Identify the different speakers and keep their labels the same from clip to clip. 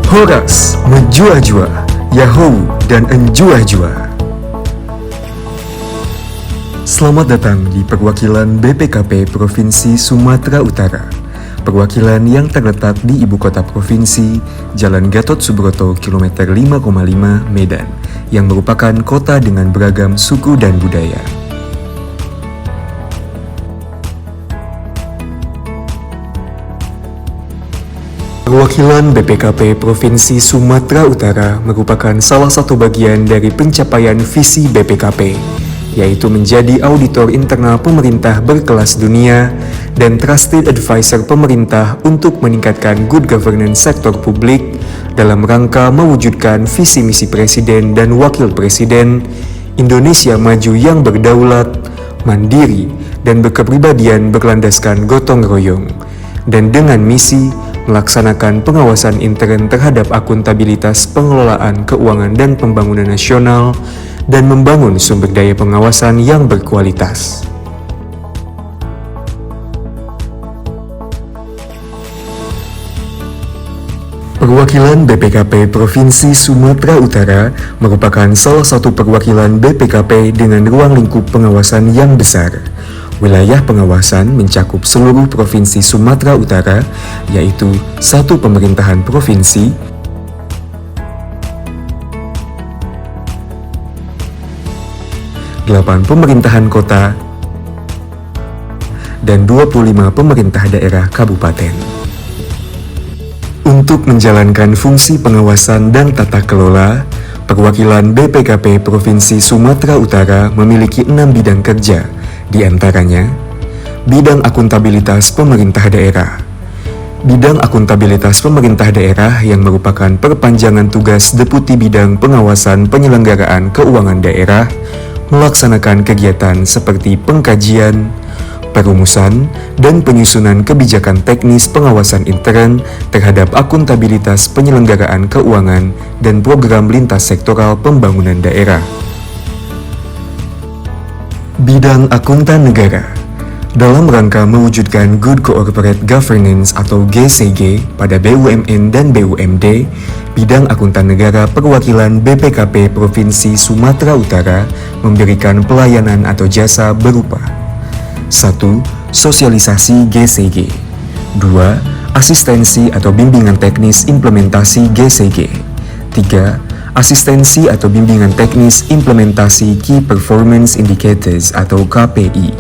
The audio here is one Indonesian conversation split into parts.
Speaker 1: Horas, menjua-jua, Yahoo, dan enjua-jua. Selamat datang di perwakilan BPKP Provinsi Sumatera Utara. Perwakilan yang terletak di Ibu Kota Provinsi, Jalan Gatot Subroto, kilometer 5,5 Medan, yang merupakan kota dengan beragam suku dan budaya. Perwakilan BPKP Provinsi Sumatera Utara merupakan salah satu bagian dari pencapaian visi BPKP, yaitu menjadi auditor internal pemerintah berkelas dunia dan trusted advisor pemerintah untuk meningkatkan good governance sektor publik dalam rangka mewujudkan visi misi Presiden dan Wakil Presiden Indonesia Maju yang berdaulat, mandiri, dan berkepribadian berlandaskan gotong royong, dan dengan misi melaksanakan pengawasan intern terhadap akuntabilitas pengelolaan keuangan dan pembangunan nasional dan membangun sumber daya pengawasan yang berkualitas. Perwakilan BPKP Provinsi Sumatera Utara merupakan salah satu perwakilan BPKP dengan ruang lingkup pengawasan yang besar. Wilayah pengawasan mencakup seluruh Provinsi Sumatera Utara, yaitu 1 pemerintahan provinsi, 8 pemerintahan kota, dan 25 pemerintah daerah kabupaten. Untuk menjalankan fungsi pengawasan dan tata kelola, perwakilan BPKP Provinsi Sumatera Utara memiliki 6 bidang kerja, di antaranya bidang akuntabilitas pemerintah daerah. Bidang akuntabilitas pemerintah daerah yang merupakan perpanjangan tugas Deputi Bidang Pengawasan Penyelenggaraan Keuangan Daerah melaksanakan kegiatan seperti pengkajian, perumusan, dan penyusunan kebijakan teknis pengawasan intern terhadap akuntabilitas penyelenggaraan keuangan dan program lintas sektoral pembangunan daerah. Bidang akuntan negara. Dalam rangka mewujudkan Good Corporate Governance atau GCG pada BUMN dan BUMD, bidang akuntan negara perwakilan BPKP Provinsi Sumatera Utara memberikan pelayanan atau jasa berupa 1. Sosialisasi GCG 2. Asistensi atau bimbingan teknis implementasi GCG 3. Asistensi atau bimbingan teknis implementasi Key Performance Indicators atau KPI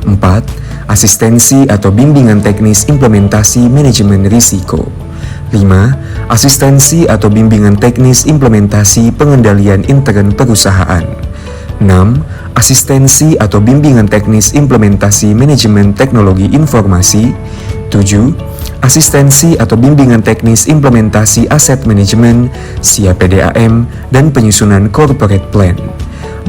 Speaker 1: 4. Asistensi atau bimbingan teknis implementasi manajemen risiko 5. Asistensi atau bimbingan teknis implementasi pengendalian intern perusahaan 6. Asistensi atau bimbingan teknis implementasi manajemen teknologi informasi 7. Asistensi atau bimbingan teknis implementasi aset manajemen, SIAP PDAM, dan penyusunan corporate plan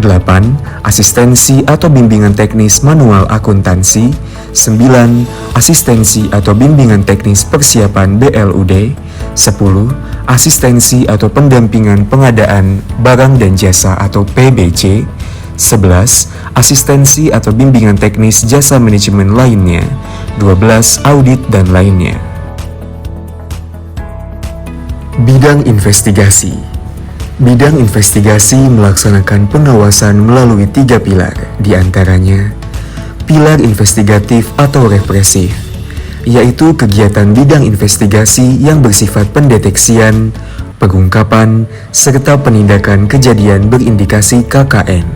Speaker 1: 8. Asistensi atau bimbingan teknis manual akuntansi 9. Asistensi atau bimbingan teknis persiapan BLUD 10. Asistensi atau pendampingan pengadaan barang dan jasa atau PBJ 11. Asistensi atau bimbingan teknis jasa manajemen lainnya 12. Audit dan lainnya. Bidang investigasi. Bidang investigasi melaksanakan pengawasan melalui 3 pilar, diantaranya pilar investigatif atau represif, yaitu kegiatan bidang investigasi yang bersifat pendeteksian, pengungkapan, serta penindakan kejadian berindikasi KKN.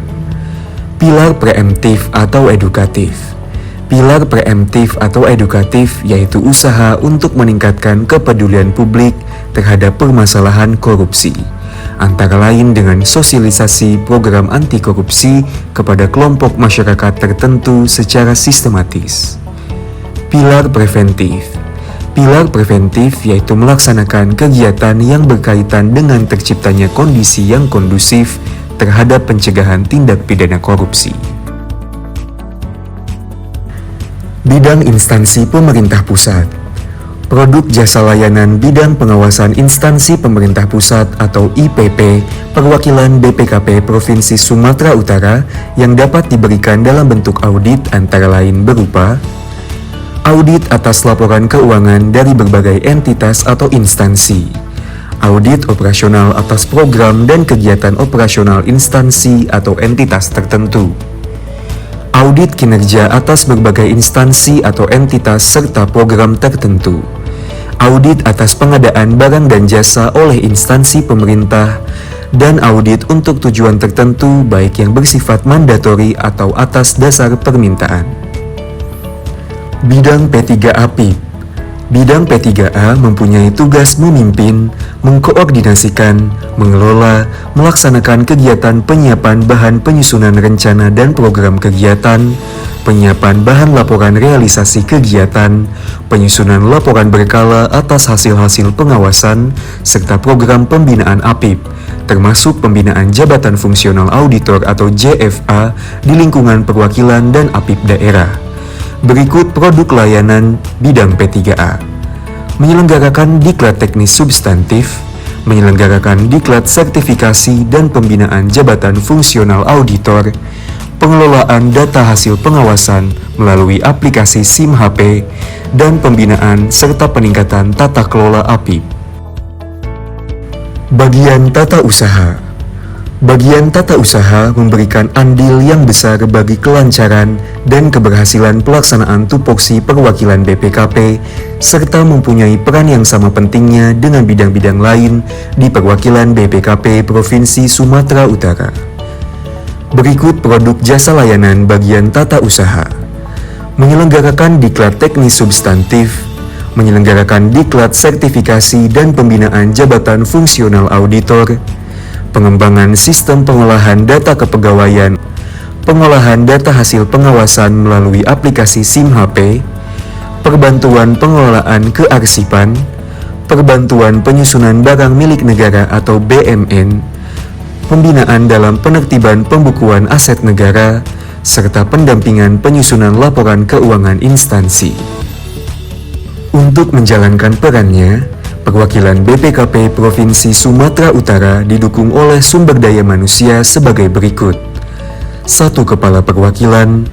Speaker 1: Pilar preemptif atau edukatif. Pilar preemptif atau edukatif yaitu usaha untuk meningkatkan kepedulian publik terhadap permasalahan korupsi, antara lain dengan sosialisasi program anti korupsi kepada kelompok masyarakat tertentu secara sistematis. Pilar preventif. Pilar preventif yaitu melaksanakan kegiatan yang berkaitan dengan terciptanya kondisi yang kondusif terhadap pencegahan tindak pidana korupsi. Bidang instansi pemerintah pusat. Produk jasa layanan bidang pengawasan instansi pemerintah pusat atau IPP perwakilan BPKP Provinsi Sumatera Utara yang dapat diberikan dalam bentuk audit antara lain berupa audit atas laporan keuangan dari berbagai entitas atau instansi, audit operasional atas program dan kegiatan operasional instansi atau entitas tertentu, audit kinerja atas berbagai instansi atau entitas serta program tertentu, audit atas pengadaan barang dan jasa oleh instansi pemerintah, dan audit untuk tujuan tertentu baik yang bersifat mandatori atau atas dasar permintaan. Bidang P3A PIP. Bidang P3A mempunyai tugas memimpin, mengkoordinasikan, mengelola, melaksanakan kegiatan penyiapan bahan penyusunan rencana dan program kegiatan, penyiapan bahan laporan realisasi kegiatan, penyusunan laporan berkala atas hasil-hasil pengawasan, serta program pembinaan APIP, termasuk pembinaan jabatan fungsional auditor atau JFA di lingkungan perwakilan dan APIP daerah. Berikut produk layanan bidang P3A. Menyelenggarakan diklat teknis substantif, menyelenggarakan diklat sertifikasi dan pembinaan jabatan fungsional auditor, pengelolaan data hasil pengawasan melalui aplikasi SIM HP, dan pembinaan serta peningkatan tata kelola APIP. Bagian tata usaha. Bagian tata usaha memberikan andil yang besar bagi kelancaran dan keberhasilan pelaksanaan tupoksi perwakilan BPKP, serta mempunyai peran yang sama pentingnya dengan bidang-bidang lain di perwakilan BPKP Provinsi Sumatera Utara. Berikut produk jasa layanan bagian tata usaha. Menyelenggarakan diklat teknis substantif, menyelenggarakan diklat sertifikasi dan pembinaan jabatan fungsional auditor, pengembangan sistem pengolahan data kepegawaian, pengolahan data hasil pengawasan melalui aplikasi SIM HP, perbantuan pengelolaan kearsipan, perbantuan penyusunan barang milik negara atau BMN, pembinaan dalam penertiban pembukuan aset negara, serta pendampingan penyusunan laporan keuangan instansi. Untuk menjalankan perannya, perwakilan BPKP Provinsi Sumatera Utara didukung oleh sumber daya manusia sebagai berikut: 1 kepala perwakilan,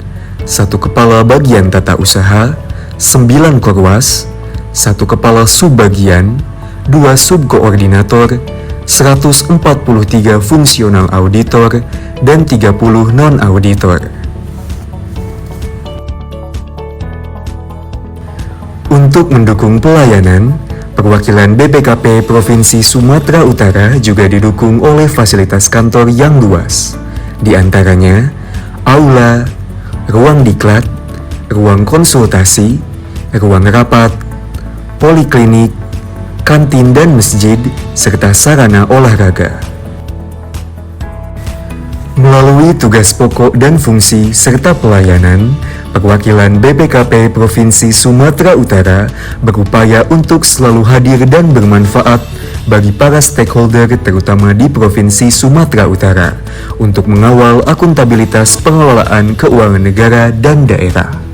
Speaker 1: 1 kepala bagian tata usaha, 9 korwas, 1 kepala subbagian, 2 subkoordinator, 143 fungsional auditor, dan 30 non-auditor. Untuk mendukung pelayanan, perwakilan BPKP Provinsi Sumatera Utara juga didukung oleh fasilitas kantor yang luas, di antaranya aula, ruang diklat, ruang konsultasi, ruang rapat, poliklinik, kantin dan masjid, serta sarana olahraga. Melalui tugas pokok dan fungsi serta pelayanan, perwakilan BPKP Provinsi Sumatera Utara berupaya untuk selalu hadir dan bermanfaat bagi para stakeholder terutama di Provinsi Sumatera Utara untuk mengawal akuntabilitas pengelolaan keuangan negara dan daerah.